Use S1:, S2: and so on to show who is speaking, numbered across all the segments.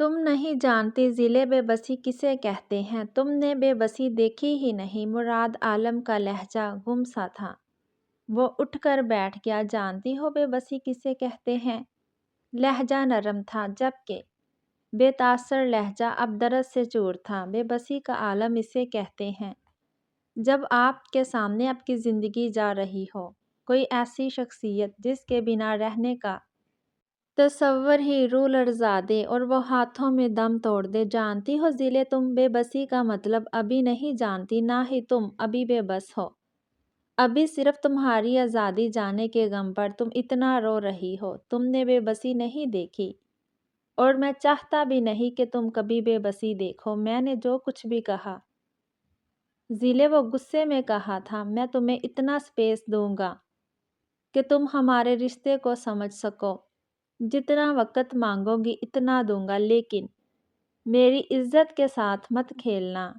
S1: تم نہیں جانتی ضلع بے بسی کسے کہتے ہیں، تم نے بے بسی دیکھی ہی نہیں۔ مراد عالم کا لہجہ گم سا تھا، وہ اٹھ کر بیٹھ گیا۔ جانتی ہو بے بسی کسے کہتے ہیں؟ لہجہ نرم تھا جبکہ بے تاثر لہجہ اب درد سے چور تھا۔ بے بسی کا عالم اسے کہتے ہیں جب آپ کے سامنے آپ کی زندگی جا رہی ہو، کوئی ایسی شخصیت جس کے بنا رہنے کا تصور ہی روح لرزا دے اور وہ ہاتھوں میں دم توڑ دے۔ جانتی ہو ضلع، تم بے بسی کا مطلب ابھی نہیں جانتی، نہ ہی تم ابھی بے بس ہو۔ ابھی صرف تمہاری آزادی جانے کے غم پر تم اتنا رو رہی ہو۔ تم نے بے بسی نہیں دیکھی اور میں چاہتا بھی نہیں کہ تم کبھی بے بسی دیکھو۔ میں نے جو کچھ بھی کہا ضلع، وہ غصے میں کہا تھا۔ میں تمہیں اتنا سپیس دوں گا کہ تم ہمارے رشتے کو سمجھ سکو، جتنا وقت مانگو گی اتنا دوں گا، لیکن میری عزت کے ساتھ مت کھیلنا۔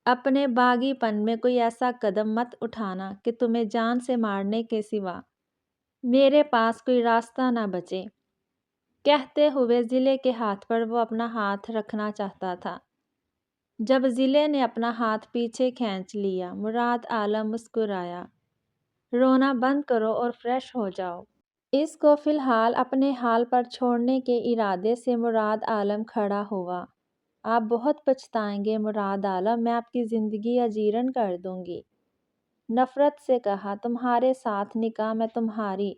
S1: اپنے باغی پن میں کوئی ایسا قدم مت اٹھانا کہ تمہیں جان سے مارنے کے سوا میرے پاس کوئی راستہ نہ بچے۔ کہتے ہوئے ضلع کے ہاتھ پر وہ اپنا ہاتھ رکھنا چاہتا تھا۔ جب ضلع نے اپنا ہاتھ پیچھے کھینچ لیا، مراد عالم مسکرایا۔ رونا بند کرو اور فریش ہو جاؤ۔ اس کو فی الحال اپنے حال پر چھوڑنے کے ارادے سے مراد عالم کھڑا ہوا۔ آپ بہت پچھتائیں گے مراد عالم، میں آپ کی زندگی اجیرن کر دوں گی۔ نفرت سے کہا، تمہارے ساتھ نکاح میں تمہاری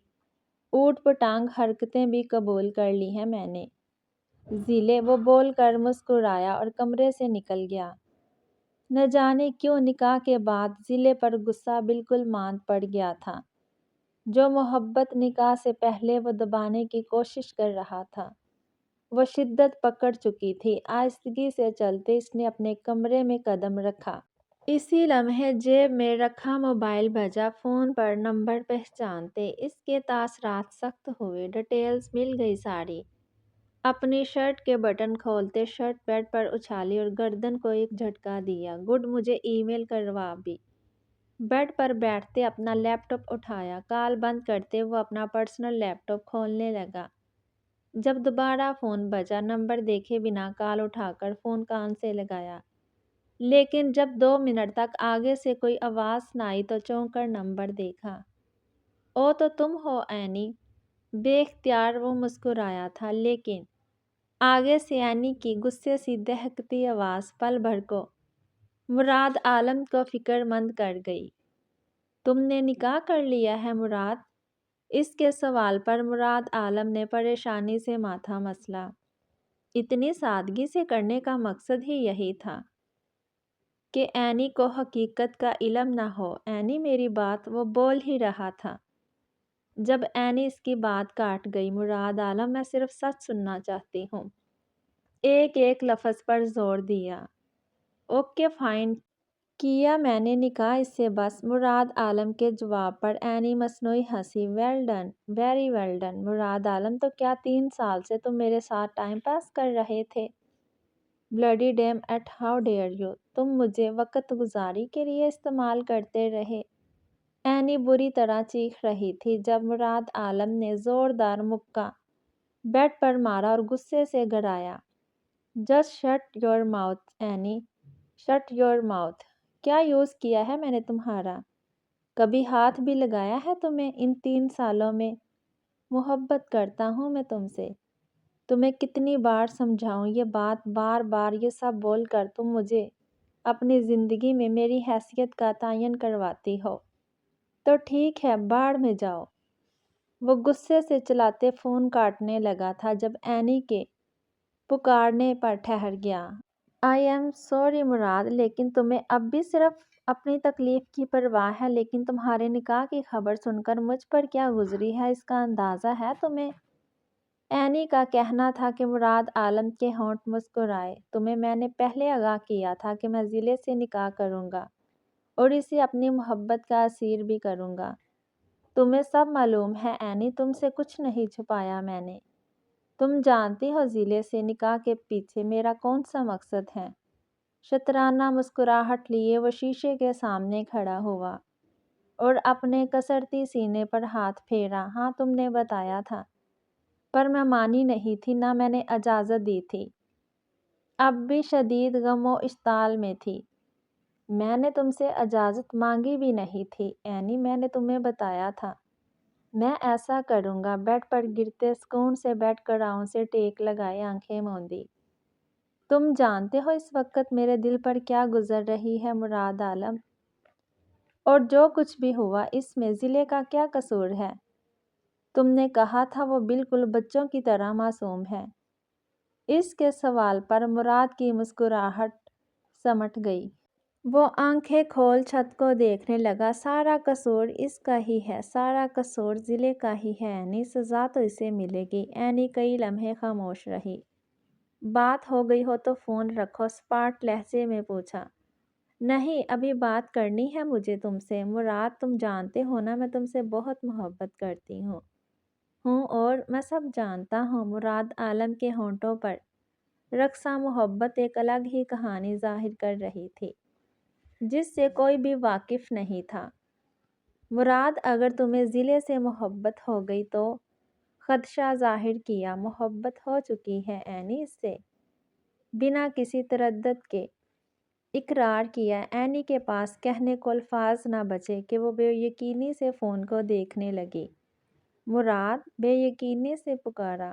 S1: اوٹ پٹانگ حرکتیں بھی قبول کر لی ہیں میں نے۔ ضلع، وہ بول کر مسکرایا اور کمرے سے نکل گیا۔ نہ جانے کیوں نکاح کے بعد ضلع پر غصہ بالکل ماند پڑ گیا تھا۔ جو محبت نکاح سے پہلے وہ دبانے کی کوشش کر رہا تھا، وہ شدت پکڑ چکی تھی۔ آہستگی سے چلتے اس نے اپنے کمرے میں قدم رکھا۔ اسی لمحے جیب میں رکھا موبائل بجا۔ فون پر نمبر پہچانتے اس کے تاثرات سخت ہوئے۔ ڈیٹیلز مل گئی ساری۔ اپنی شرٹ کے بٹن کھولتے شرٹ بیڈ پر اچھالی اور گردن کو ایک جھٹکا دیا۔ گڈ، مجھے ای میل کروا بھی۔ بیڈ پر بیٹھتے اپنا لیپ ٹاپ اٹھایا۔ کال بند کرتے وہ اپنا پرسنل لیپ ٹاپ کھولنے لگا۔ جب دوبارہ فون بجا، نمبر دیکھے بنا کال اٹھا کر فون کان سے لگایا، لیکن جب 2 منٹ تک آگے سے کوئی آواز نہ آئی تو چونک کر نمبر دیکھا۔ او تو تم ہو اینی۔ بے اختیار وہ مسکرایا تھا، لیکن آگے سے اینی کی غصے سی دہکتی آواز پل بھر کو مراد عالم کو فکر مند کر گئی۔ تم نے نکاح کر لیا ہے مراد؟ اس کے سوال پر مراد عالم نے پریشانی سے ماتھا مسلا۔ اتنی سادگی سے کرنے کا مقصد ہی یہی تھا کہ اینی کو حقیقت کا علم نہ ہو۔ اینی میری بات، وہ بول ہی رہا تھا جب اینی اس کی بات کاٹ گئی۔ مراد عالم، میں صرف سچ سننا چاہتی ہوں۔ ایک ایک لفظ پر زور دیا۔ اوکے فائن، کیا میں نے نکاح اس سے بس۔ مراد عالم کے جواب پر اینی مصنوعی ہنسی۔ Well done, very well done. Murad Alam, تو کیا 3 سال سے تم میرے ساتھ ٹائم پاس کر رہے تھے؟ Bloody damn it, how dare you! تم مجھے وقت گزاری کے لیے استعمال کرتے رہے۔ اینی بری طرح چیخ رہی تھی جب مراد عالم نے زوردار مکہ بیڈ پر مارا اور غصے سے گرایا۔ Just shut your mouth Annie, shut your mouth. کیا یوز کیا ہے میں نے تمہارا؟ کبھی ہاتھ بھی لگایا ہے تمہیں ان 3 سالوں میں؟ محبت کرتا ہوں میں تم سے۔ تمہیں کتنی بار سمجھاؤں یہ بات، بار بار یہ سب بول کر تم مجھے اپنی زندگی میں میری حیثیت کا تعین کرواتی ہو۔ تو ٹھیک ہے، باڑ میں جاؤ۔ وہ غصے سے چلاتے فون کاٹنے لگا تھا جب اینی کے پکارنے پر ٹھہر گیا۔ آئی ایم سوری مراد، لیکن تمہیں اب بھی صرف اپنی تکلیف کی پرواہ ہے، لیکن تمہارے نکاح کی خبر سن کر مجھ پر کیا گزری ہے اس کا اندازہ ہے تمہیں؟ اینی کا کہنا تھا کہ مراد عالم کے ہونٹ مسکرائے۔ تمہیں میں نے پہلے آگاہ کیا تھا کہ میں ضلع سے نکاح کروں گا اور اسے اپنی محبت کا اسیر بھی کروں گا۔ تمہیں سب معلوم ہے اینی، تم سے کچھ نہیں چھپایا میں نے۔ تم جانتی ہو ضلع سے نکاح کے پیچھے میرا کون سا مقصد ہے؟ شطرانہ مسکراہٹ لیے وہ شیشے کے سامنے کھڑا ہوا اور اپنے کسرتی سینے پر ہاتھ پھیرا۔ ہاں، تم نے بتایا تھا پر میں مانی نہیں تھی، نہ میں نے اجازت دی تھی۔ اب بھی شدید غم و اشتعال میں تھی۔ میں نے تم سے اجازت مانگی بھی نہیں تھی اینی، میں نے تمہیں بتایا تھا میں ایسا کروں گا۔ بیڈ پر گرتے سکون سے بیٹھ کر آنکھوں سے ٹیک لگائے آنکھیں موندی۔ تم جانتے ہو اس وقت میرے دل پر کیا گزر رہی ہے مراد عالم، اور جو کچھ بھی ہوا اس میں ضلع کا کیا قصور ہے؟ تم نے کہا تھا وہ بالکل بچوں کی طرح معصوم ہے۔ اس کے سوال پر مراد کی مسکراہٹ سمٹ گئی۔ وہ آنکھیں کھول چھت کو دیکھنے لگا۔ سارا قصور اس کا ہی ہے، سارا قصور ضلع کا ہی ہے اینی، سزا تو اسے ملے گی۔ اینی کئی لمحے خاموش رہی۔ بات ہو گئی ہو تو فون رکھو، سپاٹ لہجے میں پوچھا۔ نہیں، ابھی بات کرنی ہے مجھے تم سے۔ مراد تم جانتے ہو نا میں تم سے بہت محبت کرتی ہوں اور میں سب جانتا ہوں۔ مراد عالم کے ہونٹوں پر رقصہ محبت ایک الگ ہی کہانی ظاہر کر رہی تھی جس سے کوئی بھی واقف نہیں تھا۔ مراد اگر تمہیں ضلع سے محبت ہو گئی تو خدشہ ظاہر کیا۔ محبت ہو چکی ہے اینی اس سے، بنا کسی تردد کے اقرار کیا۔ اینی کے پاس کہنے کو الفاظ نہ بچے کہ وہ بے یقینی سے فون کو دیکھنے لگی۔ مراد بے یقینی سے پکارا،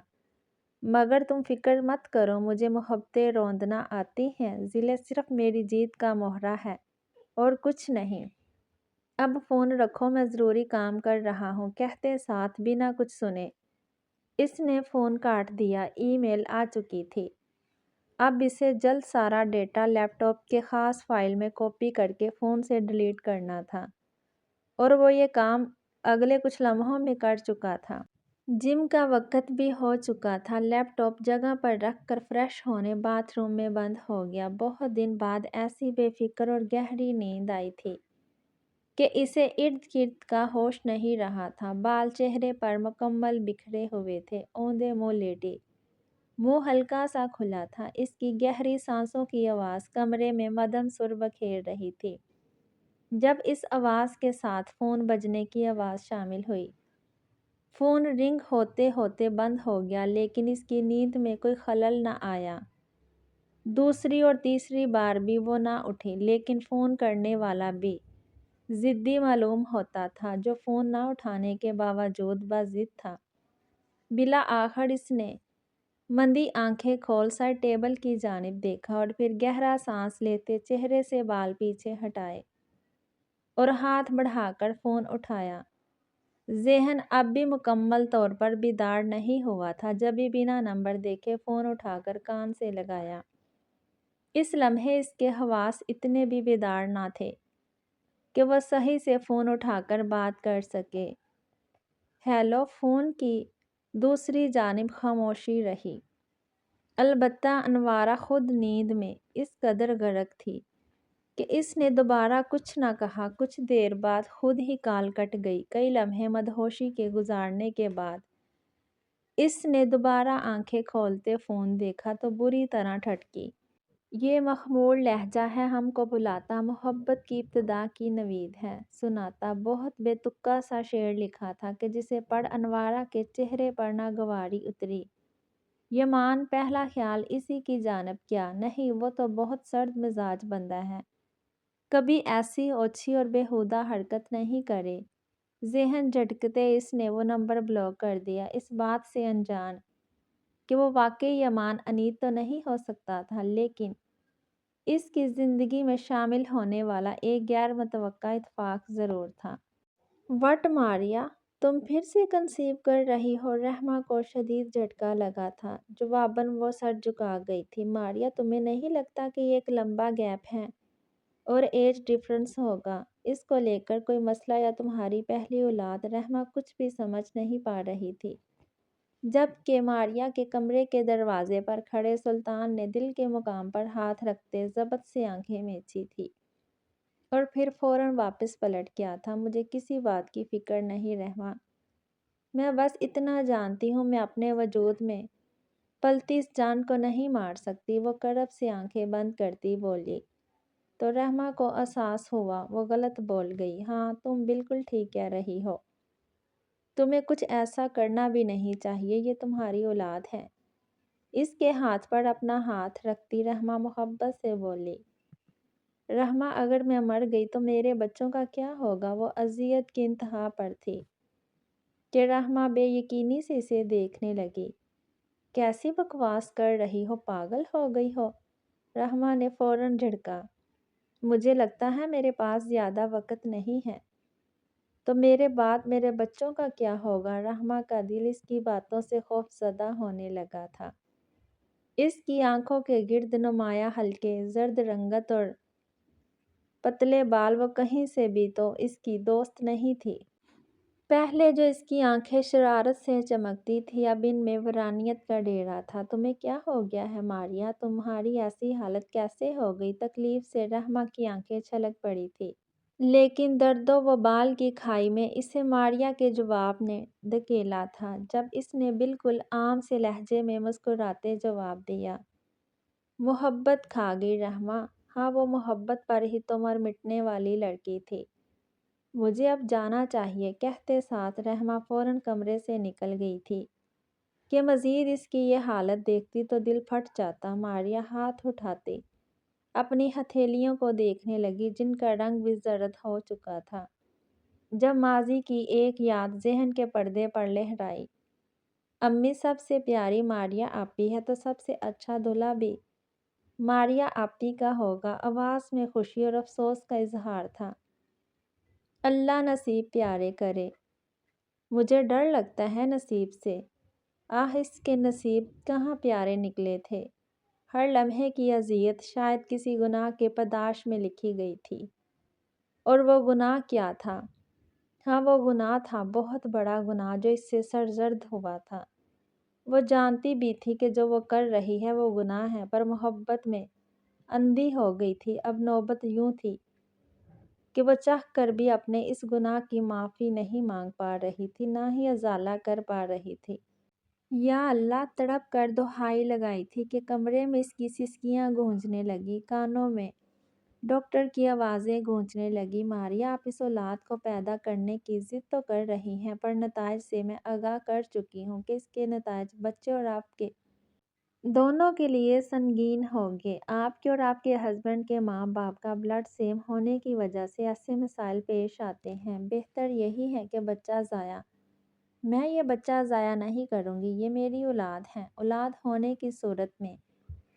S1: مگر تم فکر مت کرو، مجھے محبتیں روندنا آتی ہیں۔ ضلع صرف میری جیت کا مہرہ ہے اور کچھ نہیں۔ اب فون رکھو، میں ضروری کام کر رہا ہوں، کہتے ساتھ بنا کچھ سنے اس نے فون کاٹ دیا۔ ای میل آ چکی تھی۔ اب اسے جلد سارا ڈیٹا لیپ ٹاپ کے خاص فائل میں کاپی کر کے فون سے ڈیلیٹ کرنا تھا، اور وہ یہ کام اگلے کچھ لمحوں میں کر چکا تھا۔ جم کا وقت بھی ہو چکا تھا۔ لیپ ٹاپ جگہ پر رکھ کر فریش ہونے باتھ روم میں بند ہو گیا۔ بہت دن بعد ایسی بے فکر اور گہری نیند آئی تھی کہ اسے ارد گرد کا ہوش نہیں رہا تھا۔ بال چہرے پر مکمل بکھرے ہوئے تھے، اوندھے منہ لیٹی، منہ ہلکا سا کھلا تھا۔ اس کی گہری سانسوں کی آواز کمرے میں مدھم سر بکھیر رہی تھی۔ جب اس آواز کے ساتھ فون بجنے کی آواز شامل ہوئی۔ فون رنگ ہوتے ہوتے بند ہو گیا، لیکن اس کی نیند میں کوئی خلل نہ آیا۔ دوسری اور تیسری بار بھی وہ نہ اٹھی، لیکن فون کرنے والا بھی ضدی معلوم ہوتا تھا، جو فون نہ اٹھانے کے باوجود باضد تھا۔ بالآخر اس نے مندی آنکھیں کھول سائڈ ٹیبل کی جانب دیکھا اور پھر گہرا سانس لیتے چہرے سے بال پیچھے ہٹائے اور ہاتھ بڑھا کر فون اٹھایا۔ ذہن اب بھی مکمل طور پر بیدار نہیں ہوا تھا، جبھی بنا نمبر دیکھے فون اٹھا کر کان سے لگایا۔ اس لمحے اس کے حواس اتنے بھی بیدار نہ تھے کہ وہ صحیح سے فون اٹھا کر بات کر سکے۔ ہیلو، فون کی دوسری جانب خاموشی رہی۔ البتہ انوارہ خود نیند میں اس قدر غرق تھی کہ اس نے دوبارہ کچھ نہ کہا۔ کچھ دیر بعد خود ہی کال کٹ گئی۔ کئی لمحے مدہوشی کے گزارنے کے بعد اس نے دوبارہ آنکھیں کھولتے فون دیکھا تو بری طرح ٹھٹکی۔ یہ مخمور لہجہ ہے، ہم کو بلاتا، محبت کی ابتدا کی نوید ہے۔ سناتا بہت بے تکا سا شعر لکھا تھا کہ جسے پڑھ انوارہ کے چہرے پر ناگواری اتری۔ یمان پہلا خیال اسی کی جانب کیا؟ نہیں، وہ تو بہت سرد مزاج بندہ ہے، کبھی ایسی اوچھی اور بیہودہ حرکت نہیں کرے۔ ذہن جھٹکتے اس نے وہ نمبر بلاک کر دیا، اس بات سے انجان کہ وہ واقعی یمان انیت تو نہیں ہو سکتا تھا، لیکن اس کی زندگی میں شامل ہونے والا ایک غیر متوقع اتفاق ضرور تھا۔ وٹ ماریا، تم پھر سے کنسیو کر رہی ہو؟ رحمہ کو شدید جھٹکا لگا تھا۔ جواباً وہ سر جھکا گئی تھی۔ ماریا، تمہیں نہیں لگتا کہ یہ ایک لمبا گیپ ہے اور ایج ڈفرنس ہوگا؟ اس کو لے کر کوئی مسئلہ یا تمہاری پہلی اولاد؟ رحمہ کچھ بھی سمجھ نہیں پا رہی تھی، جب کہ ماریا کے کمرے کے دروازے پر کھڑے سلطان نے دل کے مقام پر ہاتھ رکھتے ضبط سے آنکھیں میچی تھی اور پھر فوراً واپس پلٹ گیا تھا۔ مجھے کسی بات کی فکر نہیں رحمہ، میں بس اتنا جانتی ہوں میں اپنے وجود میں پلتی اس جان کو نہیں مار سکتی۔ وہ کرب سے آنکھیں بند کرتی بولی تو رحمہ کو احساس ہوا وہ غلط بول گئی۔ ہاں، تم بالکل ٹھیک کہہ رہی ہو، تمہیں کچھ ایسا کرنا بھی نہیں چاہیے، یہ تمہاری اولاد ہے۔ اس کے ہاتھ پر اپنا ہاتھ رکھتی رحمہ محبت سے بولی۔ رحمہ اگر میں مر گئی تو میرے بچوں کا کیا ہوگا؟ وہ اذیت کی انتہا پر تھی کہ رحمہ بے یقینی سے اسے دیکھنے لگی۔ کیسی بکواس کر رہی ہو، پاگل ہو گئی ہو؟ رحمہ نے فوراً جھڑکا۔ مجھے لگتا ہے میرے پاس زیادہ وقت نہیں ہے۔ تو میرے بعد میرے بچوں کا کیا ہوگا؟ رحمہ کا دل اس کی باتوں سے خوف زدہ ہونے لگا تھا۔ اس کی آنکھوں کے گرد نمایاں ہلکے زرد رنگت اور پتلے بال، وہ کہیں سے بھی تو اس کی دوست نہیں تھی۔ پہلے جو اس کی آنکھیں شرارت سے چمکتی تھی، اب ان میں ورانیت کا ڈیرا تھا۔ تمہیں کیا ہو گیا ہے ماریا؟ تمہاری ایسی حالت کیسے ہو گئی؟ تکلیف سے رحمہ کی آنکھیں چھلک پڑی تھی، لیکن درد و وبال کی کھائی میں اسے ماریا کے جواب نے دھکیلا تھا، جب اس نے بالکل عام سے لہجے میں مسکراتے جواب دیا۔ محبت کھا گئی رحمہ۔ ہاں، وہ محبت پر ہی تو مر مٹنے والی لڑکی تھی۔ مجھے اب جانا چاہیے، کہتے ساتھ رحمہ فوراً کمرے سے نکل گئی تھی کہ مزید اس کی یہ حالت دیکھتی تو دل پھٹ جاتا۔ ماریا ہاتھ اٹھاتی اپنی ہتھیلیوں کو دیکھنے لگی، جن کا رنگ بھی زرد ہو چکا تھا، جب ماضی کی ایک یاد ذہن کے پردے پر لہرائی۔ امی سب سے پیاری ماریا آپی ہے، تو سب سے اچھا دلہا بھی ماریا آپی کا ہوگا۔ آواز میں خوشی اور افسوس کا اظہار تھا۔ اللہ نصیب پیارے کرے۔ مجھے ڈر لگتا ہے نصیب سے۔ آہ، اس کے نصیب کہاں پیارے نکلے تھے۔ ہر لمحے کی اذیت شاید کسی گناہ کے پاداش میں لکھی گئی تھی۔ اور وہ گناہ کیا تھا؟ ہاں، وہ گناہ تھا، بہت بڑا گناہ جو اس سے سرزد ہوا تھا۔ وہ جانتی بھی تھی کہ جو وہ کر رہی ہے وہ گناہ ہے، پر محبت میں اندھی ہو گئی تھی۔ اب نوبت یوں تھی کہ وہ چاہ کر بھی اپنے اس گناہ کی معافی نہیں مانگ پا رہی تھی، نہ ہی ازالہ کر پا رہی تھی۔ یا اللہ، تڑپ کر دہائی لگائی تھی کہ کمرے میں اس کی سسکیاں گونجنے لگیں، کانوں میں ڈاکٹر کی آوازیں گونجنے لگیں۔ ماریا، آپ اس اولاد کو پیدا کرنے کی ضد تو کر رہی ہیں، پر نتائج سے میں آگاہ کر چکی ہوں کہ اس کے نتائج بچے اور آپ کے دونوں کے لیے سنگین ہوں گے۔ آپ کے اور آپ کے ہسبینڈ کے ماں باپ کا بلڈ سیم ہونے کی وجہ سے ایسے مسائل پیش آتے ہیں۔ بہتر یہی ہے کہ بچہ ضائع میں یہ بچہ ضائع نہیں کروں گی، یہ میری اولاد ہے۔ اولاد ہونے کی صورت میں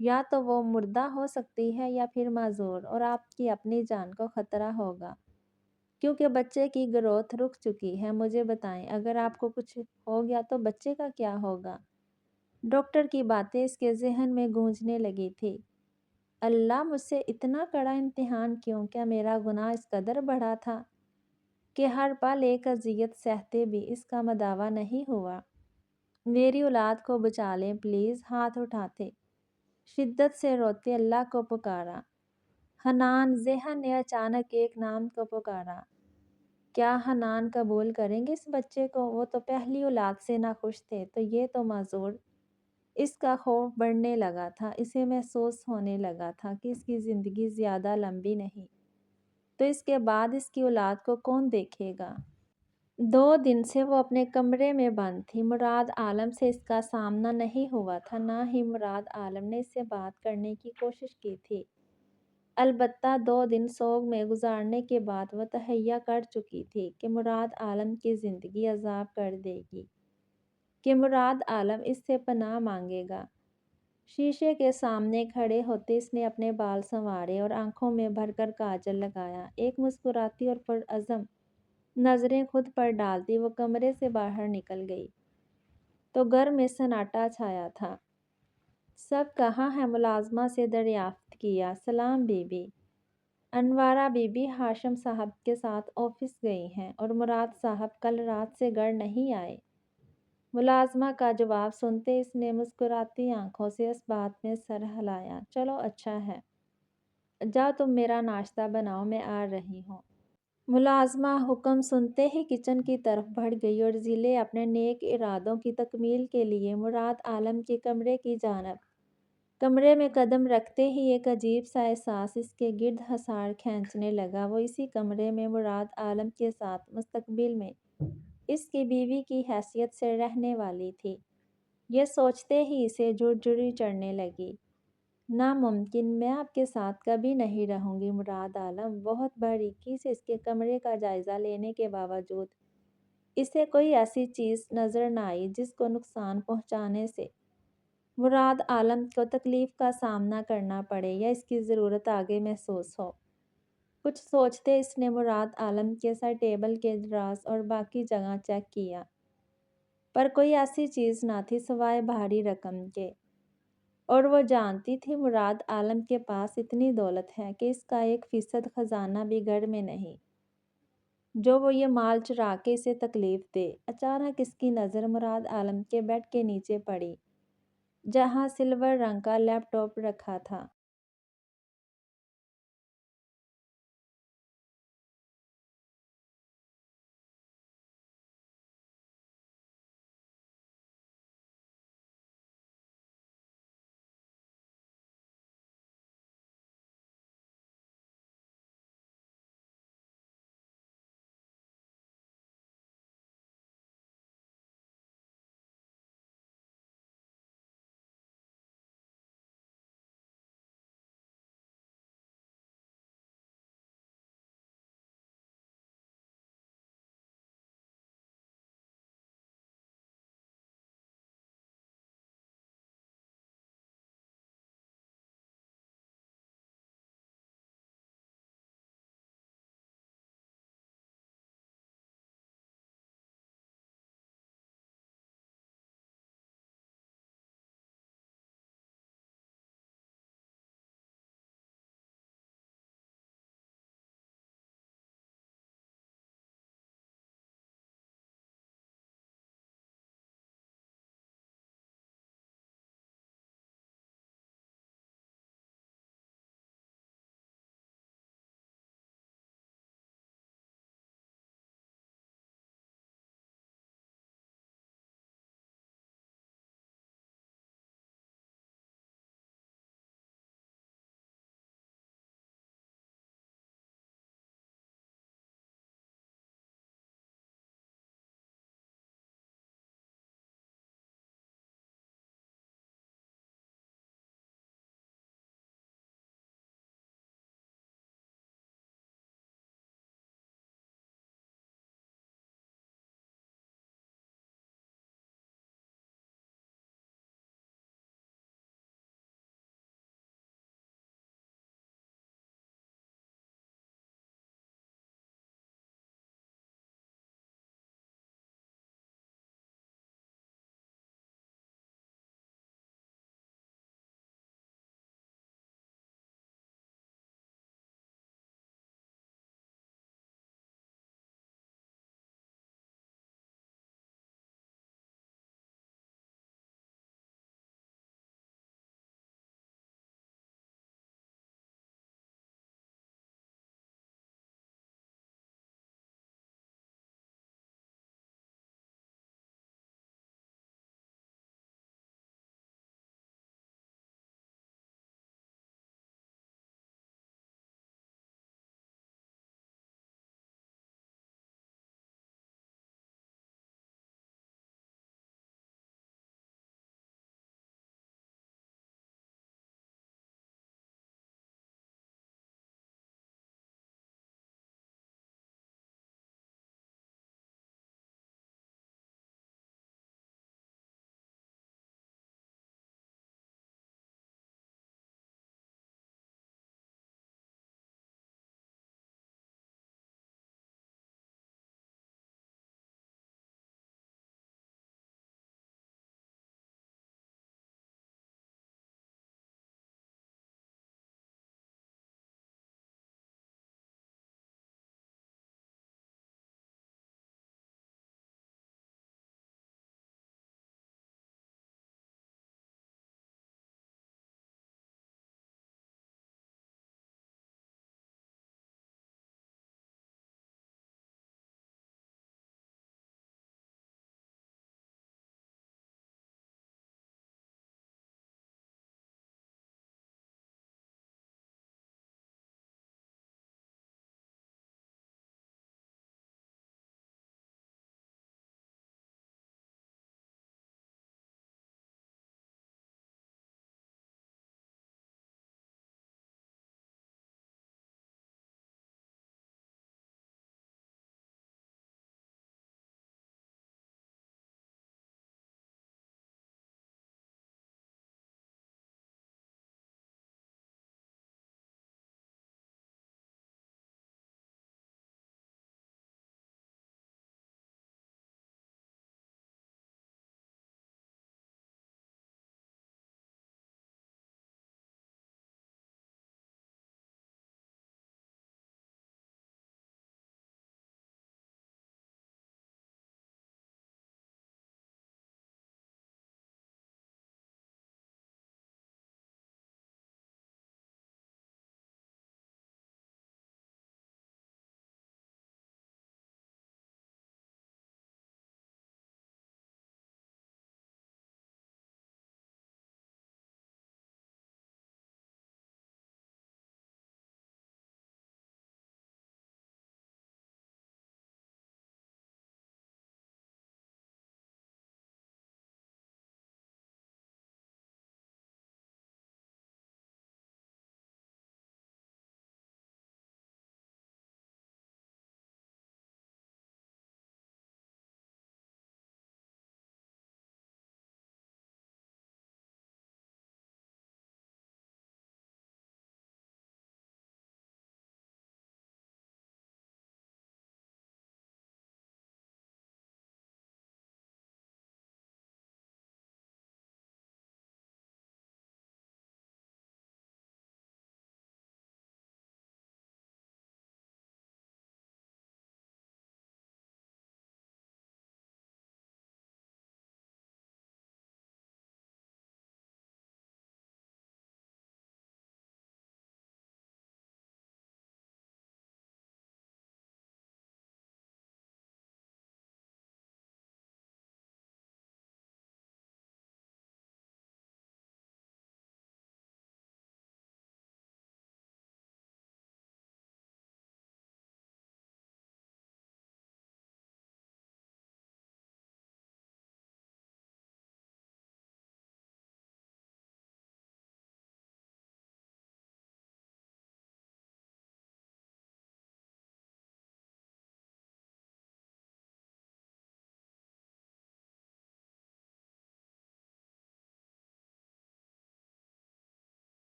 S1: یا تو وہ مردہ ہو سکتی ہے یا پھر معذور، اور آپ کی اپنی جان کو خطرہ ہوگا، کیونکہ بچے کی گروتھ رک چکی ہے۔ مجھے بتائیں، اگر آپ کو کچھ ہو گیا تو بچے کا کیا ہوگا؟ ڈاکٹر کی باتیں اس کے ذہن میں گونجنے لگی تھی۔ اللہ، مجھ سے اتنا کڑا امتحان کیوں؟ کیا میرا گناہ اس قدر بڑا تھا کہ ہر پل ایک اذیت سہتے بھی اس کا مداوع نہیں ہوا؟ میری اولاد کو بچا لیں پلیز۔ ہاتھ اٹھاتے شدت سے روتے اللہ کو پکارا۔ حنان، ذہن نے اچانک ایک نام کو پکارا۔ کیا حنان قبول کریں گے اس بچے کو؟ وہ تو پہلی اولاد سے ناخوش تھے، تو یہ تو معذور۔ اس کا خوف بڑھنے لگا تھا، اسے محسوس ہونے لگا تھا کہ اس کی زندگی زیادہ لمبی نہیں، تو اس کے بعد اس کی اولاد کو کون دیکھے گا؟ 2 دن سے وہ اپنے کمرے میں بند تھی۔ مراد عالم سے اس کا سامنا نہیں ہوا تھا، نہ ہی مراد عالم نے اس سے بات کرنے کی کوشش کی تھی۔ البتہ 2 دن سوگ میں گزارنے کے بعد وہ تہیہ کر چکی تھی کہ مراد عالم کی زندگی عذاب کر دے گی، کہ مراد عالم اس سے پناہ مانگے گا۔ شیشے کے سامنے کھڑے ہوتے اس نے اپنے بال سنوارے اور آنکھوں میں بھر کر کاجل لگایا۔ ایک مسکراتی اور پرعزم نظریں خود پر ڈالتی وہ کمرے سے باہر نکل گئی تو گھر میں سناٹا چھایا تھا۔ سب کہاں ہیں؟ ملازمہ سے دریافت کیا۔ سلام بی بی۔ انوارہ بی بی ہاشم صاحب کے ساتھ آفس گئی ہیں، اور مراد صاحب کل رات سے گھر نہیں آئے۔ ملازمہ کا جواب سنتے اس نے مسکراتی آنکھوں سے اس بات میں سر ہلایا۔ چلو اچھا ہے، جاؤ تم میرا ناشتہ بناؤ، میں آ رہی ہوں۔ ملازمہ حکم سنتے ہی کچن کی طرف بڑھ گئی اور ضلع اپنے نیک ارادوں کی تکمیل کے لیے مراد عالم کے کمرے کی جانب کمرے میں قدم رکھتے ہی ایک عجیب سا احساس اس کے گرد حصار کھینچنے لگا۔ وہ اسی کمرے میں مراد عالم کے ساتھ مستقبل میں اس کی بیوی کی حیثیت سے رہنے والی تھی۔ یہ سوچتے ہی اسے جھرجھری چڑھنے لگی۔ ناممکن، میں آپ کے ساتھ کبھی نہیں رہوں گی۔ مراد عالم بہت باریکی سے اس کے کمرے کا جائزہ لینے کے باوجود اسے کوئی ایسی چیز نظر نہ آئی جس کو نقصان پہنچانے سے مراد عالم کو تکلیف کا سامنا کرنا پڑے یا اس کی ضرورت آگے محسوس ہو۔ کچھ سوچتے اس نے مراد عالم کے سر ٹیبل کے دراز اور باقی جگہ چیک کیا، پر کوئی ایسی چیز نہ تھی سوائے بھاری رقم کے، اور وہ جانتی تھی مراد عالم کے پاس اتنی دولت ہے کہ اس کا 1% خزانہ بھی گھر میں نہیں جو وہ یہ مال چرا کے اسے تکلیف دے۔ اچانک اس کی نظر مراد عالم کے بیڈ کے نیچے پڑی، جہاں سلور رنگ کا لیپ ٹاپ رکھا تھا۔